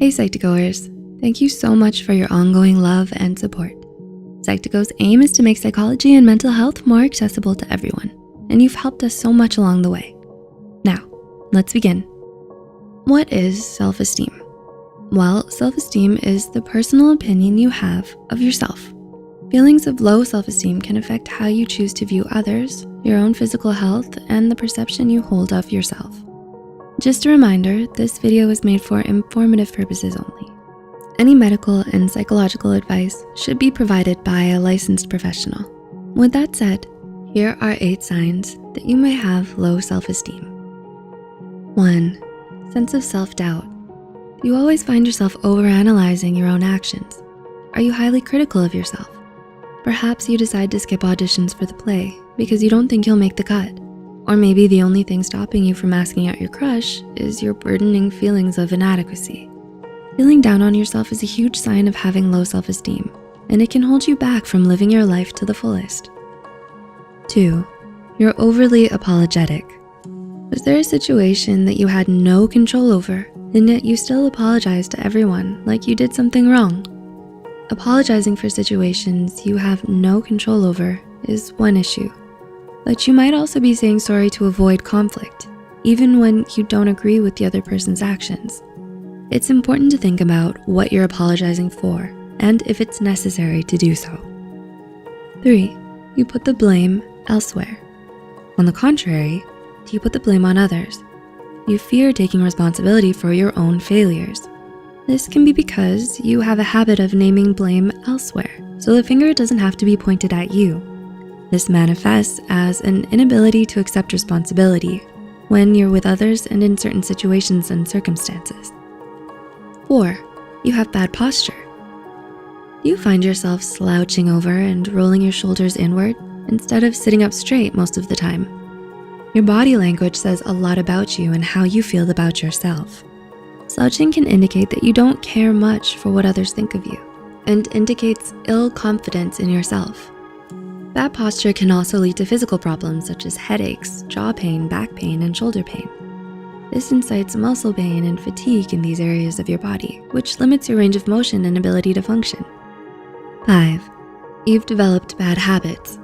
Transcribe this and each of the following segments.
Hey Psych2Goers, thank you so much for your ongoing love and support. Psych2Go's aim is to make psychology and mental health more accessible to everyone, and you've helped us so much along the way. Now, let's begin. What is self-esteem? Well, self-esteem is the personal opinion you have of yourself. Feelings of low self-esteem can affect how you choose to view others, your own physical health, and the perception you hold of yourself. Just a reminder, this video is made for informative purposes only. Any medical and psychological advice should be provided by a licensed professional. With that said, here are 8 signs that you may have low self-esteem. 1. Sense of self-doubt. Do you always find yourself overanalyzing your own actions? Are you highly critical of yourself? Perhaps you decide to skip auditions for the play because you don't think you'll make the cut. Or maybe the only thing stopping you from asking out your crush is your burdening feelings of inadequacy. Feeling down on yourself is a huge sign of having low self-esteem, and it can hold you back from living your life to the fullest. 2. You're overly apologetic. Was there a situation that you had no control over, and yet you still apologize to everyone like you did something wrong? Apologizing for situations you have no control over is one issue, but you might also be saying sorry to avoid conflict, even when you don't agree with the other person's actions. It's important to think about what you're apologizing for and if it's necessary to do so. 3. You put the blame elsewhere. On the contrary, do you put the blame on others? You fear taking responsibility for your own failures. This can be because you have a habit of naming blame elsewhere, so the finger doesn't have to be pointed at you. This manifests as an inability to accept responsibility when you're with others and in certain situations and circumstances. 4. You have bad posture. Do you find yourself slouching over and rolling your shoulders inward instead of sitting up straight most of the time? Your body language says a lot about you and how you feel about yourself. Slouching can indicate that you don't care much for what others think of you and indicates ill confidence in yourself. Bad posture can also lead to physical problems such as headaches, jaw pain, back pain, and shoulder pain. This incites muscle pain and fatigue in these areas of your body, which limits your range of motion and ability to function. 5. You've developed bad habits.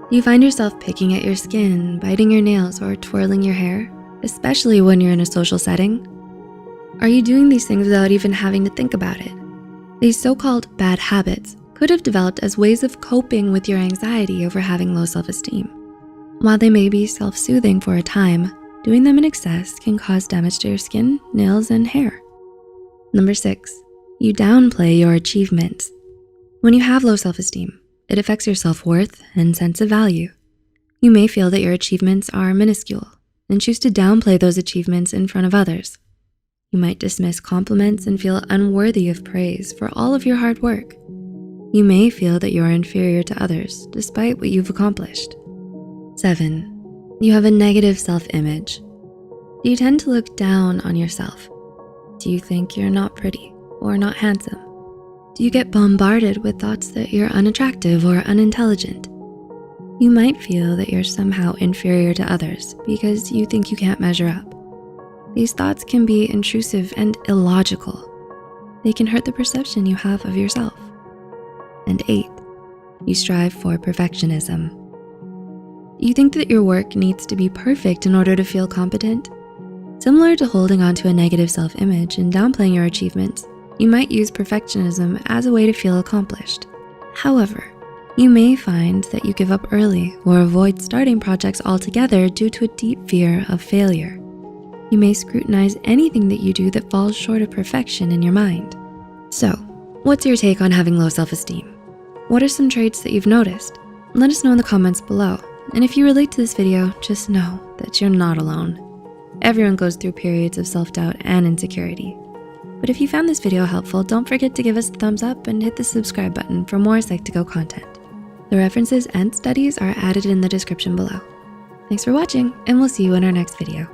Do you find yourself picking at your skin, biting your nails, or twirling your hair, especially when you're in a social setting? Are you doing these things without even having to think about it? These so-called bad habits could have developed as ways of coping with your anxiety over having low self-esteem. While they may be self-soothing for a time, doing them in excess can cause damage to your skin, nails, and hair. 6, you downplay your achievements. When you have low self-esteem, it affects your self-worth and sense of value. You may feel that your achievements are minuscule and choose to downplay those achievements in front of others. You might dismiss compliments and feel unworthy of praise for all of your hard work. You may feel that you are inferior to others despite what you've accomplished. 7, you have a negative self-image. Do you tend to look down on yourself? Do you think you're not pretty or not handsome? Do you get bombarded with thoughts that you're unattractive or unintelligent? You might feel that you're somehow inferior to others because you think you can't measure up. These thoughts can be intrusive and illogical. They can hurt the perception you have of yourself. And 8, you strive for perfectionism. Do you think that your work needs to be perfect in order to feel competent? Similar to holding on to a negative self-image and downplaying your achievements, you might use perfectionism as a way to feel accomplished. However, you may find that you give up early or avoid starting projects altogether due to a deep fear of failure. You may scrutinize anything that you do that falls short of perfection in your mind. So, what's your take on having low self-esteem? What are some traits that you've noticed? Let us know in the comments below. And if you relate to this video, just know that you're not alone. Everyone goes through periods of self-doubt and insecurity. But if you found this video helpful, don't forget to give us a thumbs up and hit the subscribe button for more Psych2Go content. The references and studies are added in the description below. Thanks for watching, and we'll see you in our next video.